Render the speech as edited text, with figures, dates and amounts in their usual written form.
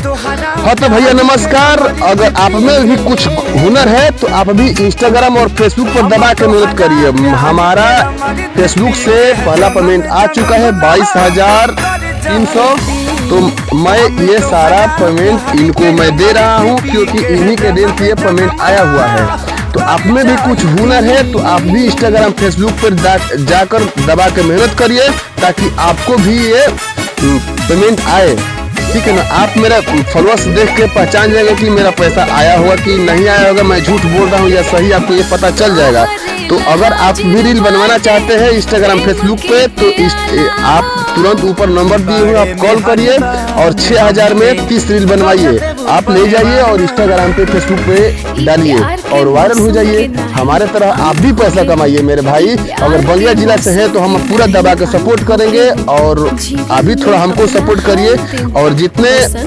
हाँ तो भैया नमस्कार। अगर आप में भी कुछ हुनर है तो आप भी इंस्टाग्राम और फेसबुक पर दबा के मेहनत करिए। हमारा फेसबुक से पहला पेमेंट आ चुका है 22,300। तो मैं ये सारा पेमेंट इनको मैं दे रहा हूँ क्योंकि इन्हीं के दिन से ये पेमेंट आया हुआ है। तो आप में भी कुछ हुनर है तो आप भी इंस्टाग्राम फेसबुक पर जाकर दबा के मेहनत करिए ताकि आपको भी ये पेमेंट आए। ठीक है ना। आप मेरा फॉलोअर्स देख के पहचान जाएंगे कि मेरा पैसा आया होगा कि नहीं आया होगा, मैं झूठ बोल रहा हूँ या सही, आपको ये पता चल जाएगा। तो अगर आप भी रील बनवाना चाहते हैं इंस्टाग्राम फेसबुक पे तो आप तुरंत ऊपर नंबर दिए हुए आप कॉल करिए और 6,000 में 30 रील बनवाइए। आप ले जाइए और इंस्टाग्राम पे फेसबुक पे डालिए और वायरल हो जाइए। हमारे तरह आप भी पैसा कमाइए मेरे भाई। अगर बलिया जिला से है तो हम पूरा दबा के सपोर्ट करेंगे और आप भी थोड़ा हमको सपोर्ट करिए। और जितने